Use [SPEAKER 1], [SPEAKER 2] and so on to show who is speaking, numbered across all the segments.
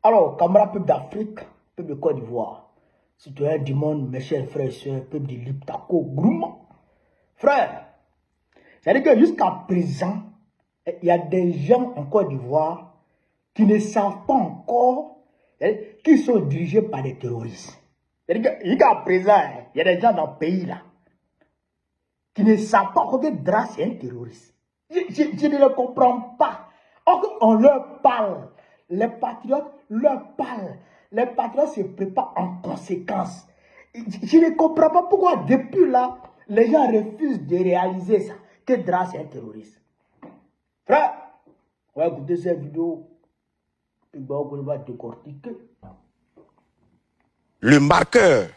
[SPEAKER 1] Alors, camarades peuple d'Afrique, peuple de Côte d'Ivoire, citoyens du monde, mes chers frères et sœurs, peuple de Liptako, Grouma, frère, c'est-à-dire que jusqu'à présent, il y a des gens en Côte d'Ivoire qui ne savent pas encore qu'ils sont dirigés par des terroristes. C'est-à-dire que jusqu'à présent, il y a des gens dans le pays là qui ne savent pas que Drass est un terroriste. Je ne le comprends pas. On leur parle. Les patriotes leur parlent. Les patriotes se préparent en conséquence. Je ne comprends pas pourquoi depuis là, les gens refusent de réaliser ça, que Drass est un terroriste. Frère, on va écouter cette vidéo. Et ben, on va décortiquer.
[SPEAKER 2] Le marqueur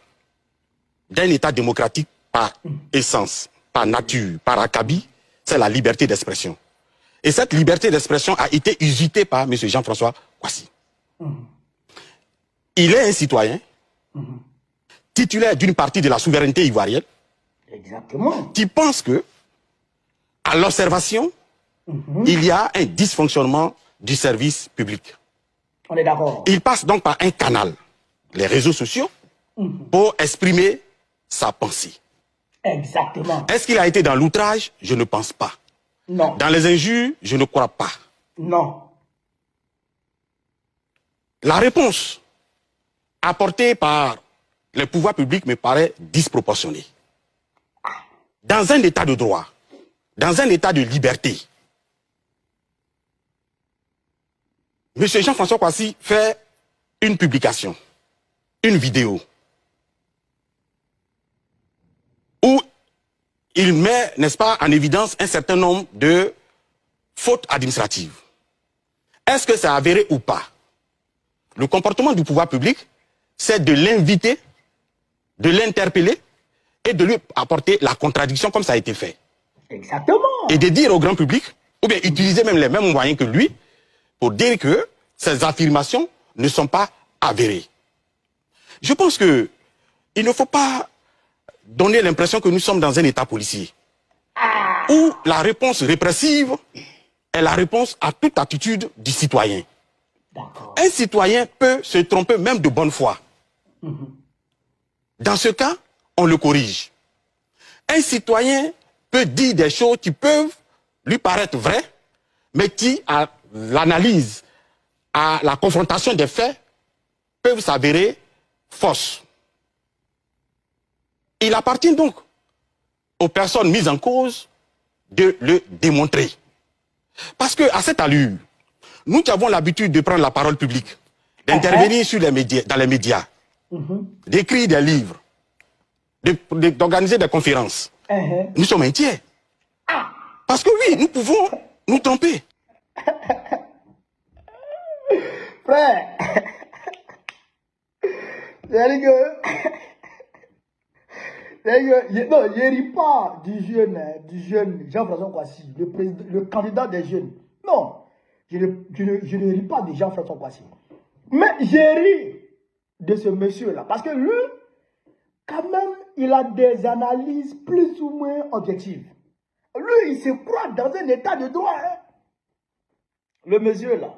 [SPEAKER 2] d'un État démocratique par essence, par nature, par acabit, c'est la liberté d'expression. Et cette liberté d'expression a été usitée par M. Jean-François Kouassi. Il est un citoyen, titulaire d'une partie de la souveraineté ivoirienne,
[SPEAKER 1] Exactement.
[SPEAKER 2] qui pense que, à l'observation, il y a un dysfonctionnement du service public.
[SPEAKER 1] On est d'accord.
[SPEAKER 2] Il passe donc par un canal, les réseaux sociaux, pour exprimer sa pensée.
[SPEAKER 1] Exactement.
[SPEAKER 2] Est-ce qu'il a été dans l'outrage? Je ne pense pas.
[SPEAKER 1] Non.
[SPEAKER 2] Dans les injures? Je ne crois pas.
[SPEAKER 1] Non.
[SPEAKER 2] La réponse apportée par les pouvoirs publics me paraît disproportionnée. Dans un état de droit, dans un état de liberté, M. Jean-François Kouassi fait une publication, une vidéo, où il met, n'est-ce pas, en évidence un certain nombre de fautes administratives. Est-ce que c'est avéré ou pas? Le comportement du pouvoir public, c'est de l'inviter, de l'interpeller et de lui apporter la contradiction comme ça a été fait.
[SPEAKER 1] Exactement.
[SPEAKER 2] Et de dire au grand public, ou bien utiliser même les mêmes moyens que lui, pour dire que ces affirmations ne sont pas avérées. Je pense que il ne faut pas donner l'impression que nous sommes dans un état policier, où la réponse répressive est la réponse à toute attitude du citoyen. Un citoyen peut se tromper même de bonne foi. Dans ce cas, on le corrige. Un citoyen peut dire des choses qui peuvent lui paraître vraies, mais qui, à l'analyse, à la confrontation des faits, peuvent s'avérer fausses. Il appartient donc aux personnes mises en cause de le démontrer. Parce qu'à cette allure, nous qui avons l'habitude de prendre la parole publique, d'intervenir sur les médias, dans les médias, d'écrire des livres, d'organiser des conférences, nous sommes inquiets. Parce que oui, nous pouvons nous tromper.
[SPEAKER 1] Frère, c'est-à-dire que... Non, je ne ris pas du jeune Jean-François Kouassi, le candidat des jeunes. Non, je ne ris pas de Jean-François Kouassi. Mais je ris de ce monsieur-là. Parce que lui, quand même, il a des analyses plus ou moins objectives. Lui, il se croit dans un état de droit. Hein? Le monsieur-là.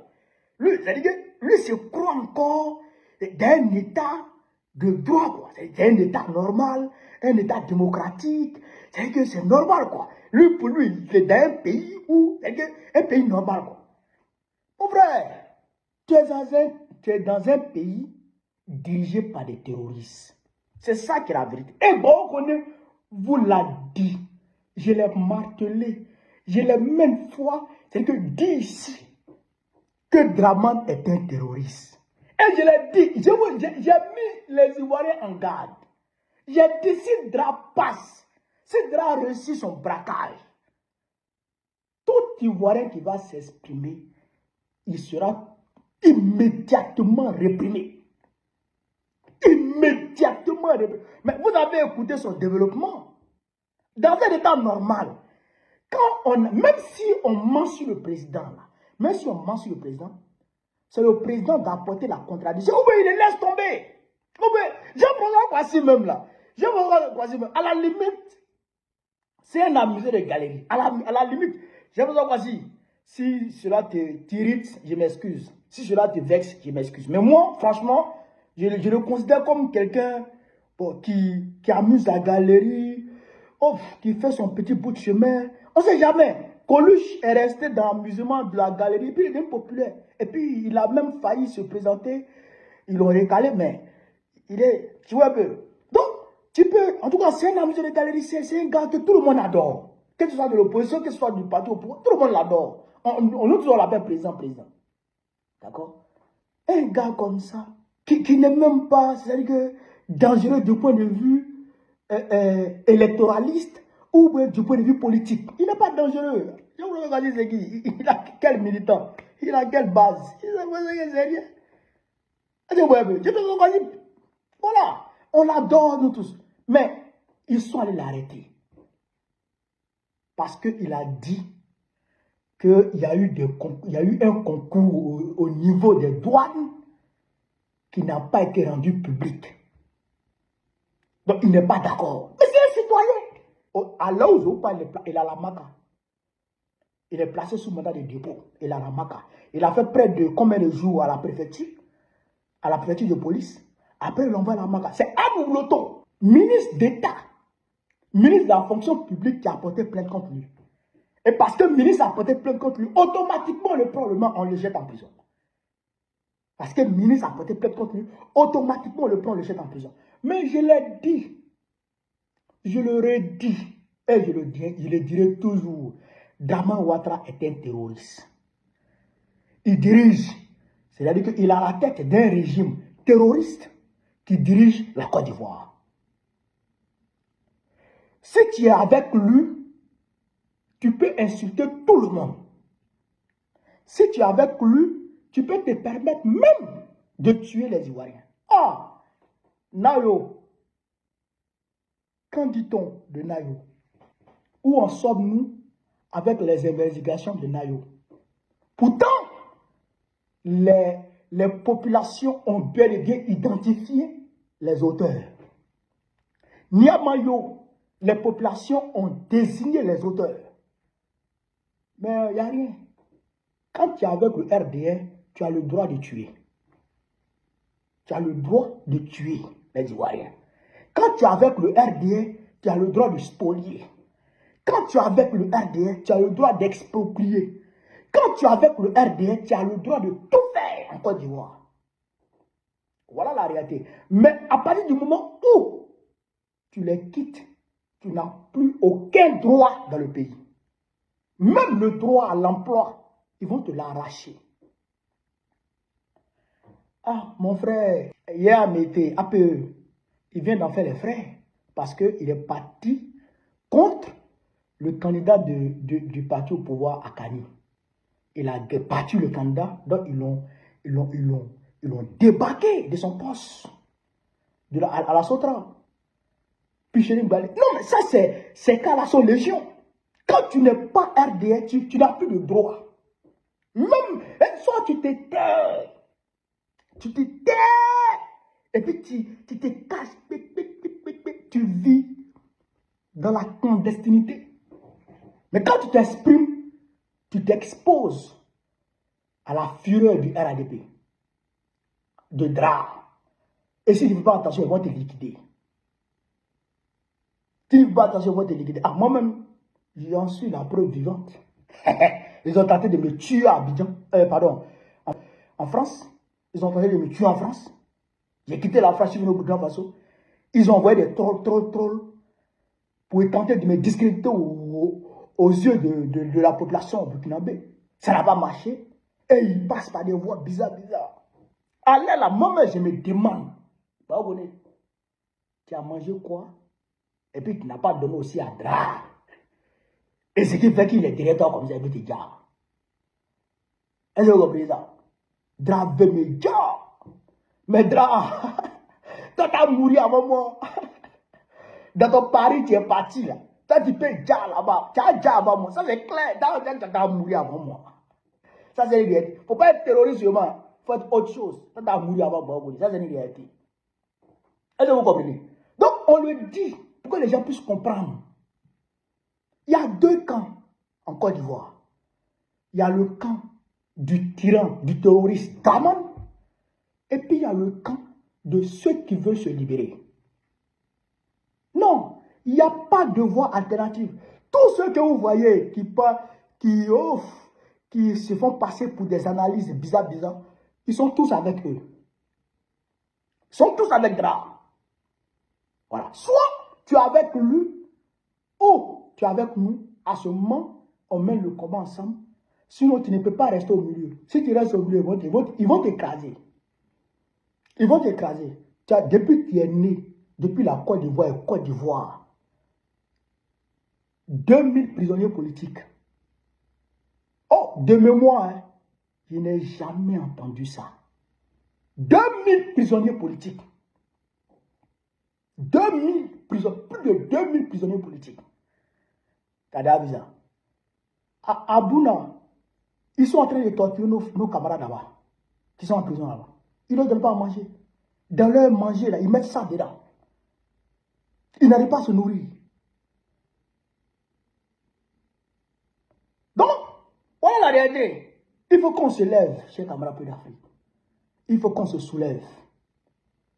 [SPEAKER 1] Lui, c'est-à-dire que lui se croit encore dans un état de droit, quoi. C'est un état normal, un état démocratique. C'est que c'est normal, quoi. Lui, pour lui, il est dans un pays où, c'est un pays normal, quoi. Mon frère, tu es dans un pays dirigé par des terroristes. C'est ça qui est la vérité. Et bon, vous l'a dit. Je l'ai martelé. Je l'ai même fois, c'est que dit ici que Draman est un terroriste. Et je l'ai dit, j'ai mis les Ivoiriens en garde. J'ai dit, si Dra passe, si Dra réussit son braquage, tout Ivoirien qui va s'exprimer, il sera immédiatement réprimé. Immédiatement réprimé. Mais vous avez écouté son développement. Dans un état normal, même si on ment sur le président, là, même si on ment sur le président, c'est le président d'apporter la contradiction. Ou bien il les laisse tomber. Ou bien, Jean-François Kouassi même là. Jean-François Kouassi même, à la limite, c'est un amusé de galerie. À la limite, Jean-François Kouassi, Si cela t'irrite, je m'excuse. Si cela te vexe, je m'excuse. Mais moi, franchement, je le considère comme quelqu'un qui amuse la galerie, qui fait son petit bout de chemin. On ne sait jamais. Coluche est resté dans l'amusement de la galerie, et puis il est devenu populaire. Et puis il a même failli se présenter. Ils l'ont recalé, mais il est, tu vois un peu. Donc, tu peux, en tout cas, c'est un amuseur de galerie, c'est un gars que tout le monde adore. Que ce soit de l'opposition, que ce soit du parti au pouvoir, tout le monde l'adore. On nous on l'appelle président. D'accord? Un gars comme ça, qui n'est même pas, c'est-à-dire que dangereux du point de vue électoraliste ou du point de vue politique. Il n'est pas dangereux. Je vous regarde, c'est qui? Il a quel militant? Il a quelle base? Il n'a rien. Voilà. On l'adore, nous tous. Mais ils sont allés l'arrêter. Parce qu'il a dit qu'il y a eu un concours au niveau des douanes qui n'a pas été rendu public. Donc, il n'est pas d'accord. Mais c'est un citoyen. À l'heure où il a la maca. Il est placé sous mandat de dépôt. Il a la maca. Il a fait près de combien de jours à la préfecture de police. Après, il envoie la maca. C'est un Mouloto, ministre d'État, ministre de la fonction publique qui a porté plainte contre lui. Et parce que le ministre a porté plainte contre lui, automatiquement, le Parlement, on le jette en prison. Parce que le ministre a porté plainte contre lui, automatiquement, on le jette en prison. Mais je l'ai dit, je le redis, et je le dirai toujours, Draman Ouattara est un terroriste. Il dirige, c'est-à-dire qu'il a la tête d'un régime terroriste qui dirige la Côte d'Ivoire. Si tu es avec lui, tu peux insulter tout le monde. Si tu es avec lui, tu peux te permettre même de tuer les Ivoiriens. Ah, Nayo, qu'en dit-on de Nayo? Où en sommes-nous avec les investigations de Nayo? Pourtant, les populations ont bel et bien identifié les auteurs. Niamayo, les populations ont désigné les auteurs. Mais il n'y a rien. Quand tu es avec le RDR, tu as le droit de tuer. Tu as le droit de tuer les Ivoiriens. Quand tu es avec le RDR, tu as le droit de spolier. Quand tu es avec le RDR, tu as le droit d'exproprier. Quand tu es avec le RDR, tu as le droit de tout faire en Côte d'Ivoire. Voilà la réalité. Mais à partir du moment où tu les quittes, tu n'as plus aucun droit dans le pays. Même le droit à l'emploi, ils vont te l'arracher. Ah, mon frère, hier, il vient d'en faire les frais parce qu'il est parti contre le candidat du parti au pouvoir à Kani. Il a battu le candidat, donc ils l'ont débarqué de son poste à la Sotra. Puis je dis, non mais ça c'est cas-là sont légion. Quand tu n'es pas RDR, tu n'as plus de droit. Même, soit tu te tais. Et puis tu te caches. Tu vis dans la clandestinité. Mais quand tu t'exprimes, tu t'exposes à la fureur du RADP, de drap. Et si tu ne fais pas attention, ils vont te liquider. Si tu ne fais pas attention, ils vont te liquider. Ah, moi-même, j'en suis la preuve vivante. Ils ont tenté de me tuer à Abidjan, en France. Ils ont tenté de me tuer en France. J'ai quitté la France, je suis venu au Burkina Faso. Ils ont envoyé des trolls pour tenter de me discréditer aux yeux de la population burkinabé. Ça n'a pas marché. Et ils passent par des voies bizarres. Allez là, moi-même, je me demande. Tu as mangé quoi? Et puis tu n'as pas donné aussi à Dra. Et ce qui fait qu'il est directeur comme ça, il veut te dire. Est-ce que vous comprenez ça? Dra veut me dire. Mais Dra, toi t'as mouru avant moi. Dans ton pari, tu es parti là. Toi tu peux dire là-bas. Tu as déjà avant moi. Ça c'est clair. Tu as mouru avant moi. Ça c'est une réalité. Il ne faut pas être terroriste seulement. Il faut être autre chose. Toi tu as mouru avant moi. Ça c'est une réalité. Est-ce que vous comprenez? Donc on le dit pour que les gens puissent comprendre. Il y a deux camps en Côte d'Ivoire. il y a le camp du tyran, du terroriste Draman, et puis il y a le camp de ceux qui veulent se libérer. Non, il n'y a pas de voie alternative. Tous ceux que vous voyez qui se font passer pour des analyses bizarres, ils sont tous avec eux. Ils sont tous avec Dra. Voilà. Soit tu es avec lui, ou tu es avec nous. À ce moment, on mène le combat ensemble. Sinon, tu ne peux pas rester au milieu. Si tu restes au milieu, ils vont t'écraser. Ils vont t'écraser. Depuis que tu es né, depuis la Côte d'Ivoire, 2000 prisonniers politiques. Oh, de mémoire, hein, je n'ai jamais entendu ça. 2000 prisonniers politiques. 2000 prisonniers, plus de 2000 prisonniers politiques. Kadavisa. À Bouna, ils sont en train de torturer nos camarades là-bas, qui sont en prison là-bas. Ils ne donnent pas à manger. Dans leur manger, là, ils mettent ça dedans. Ils n'arrivent pas à se nourrir. Donc, voilà la réalité. Il faut qu'on se lève, chers camarades d'Afrique. Il faut qu'on se soulève.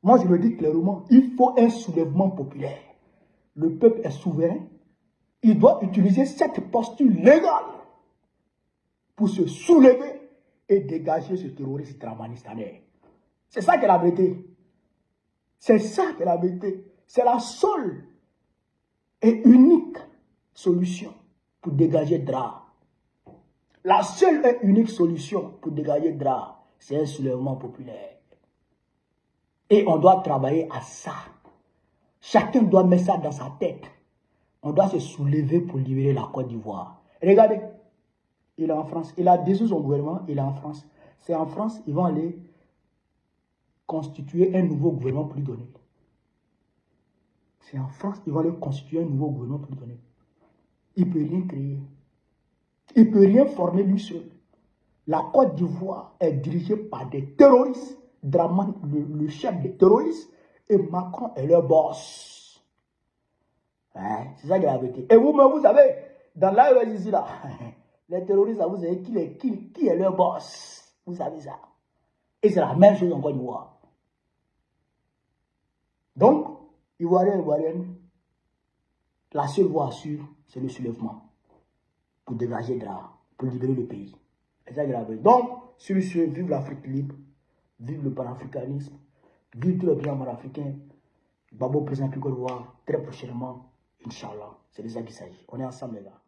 [SPEAKER 1] Moi, je le dis clairement, il faut un soulèvement populaire. Le peuple est souverain. Il doit utiliser cette posture légale pour se soulever et dégager ce terroriste dramanistanais. C'est ça qu'est la vérité. C'est ça qu'est la vérité. C'est la seule et unique solution pour dégager Dra. La seule et unique solution pour dégager Dra, c'est un soulèvement populaire. Et on doit travailler à ça. Chacun doit mettre ça dans sa tête. On doit se soulever pour libérer la Côte d'Ivoire. Regardez, il est en France. Il a dissous son gouvernement, il est en France. C'est en France, ils vont aller constituer un nouveau gouvernement pour lui donner. C'est en France, ils vont aller constituer un nouveau gouvernement pour lui donner. Il ne peut rien créer. Il ne peut rien former lui seul. La Côte d'Ivoire est dirigée par des terroristes. Draman, le chef des terroristes, et Macron est leur boss. Hein? C'est ça qui est la vérité. Et vous-même, vous savez, dans l'AES ici, là, les terroristes, vous savez qui est leur boss. Vous savez ça. Et c'est la même chose en Côte d'Ivoire. Donc, Ivoirienne, la seule voie sûre, c'est le soulèvement. Pour dégager Dra, pour libérer le pays. C'est ça qui est la vérité. Donc, sur ce, vive l'Afrique libre. Vive le panafricanisme, vive tous les pays africains. Babo présente le Côte d'Ivoire très prochainement, Inch'Allah. C'est de ça qu'il s'agit. On est ensemble, les gars.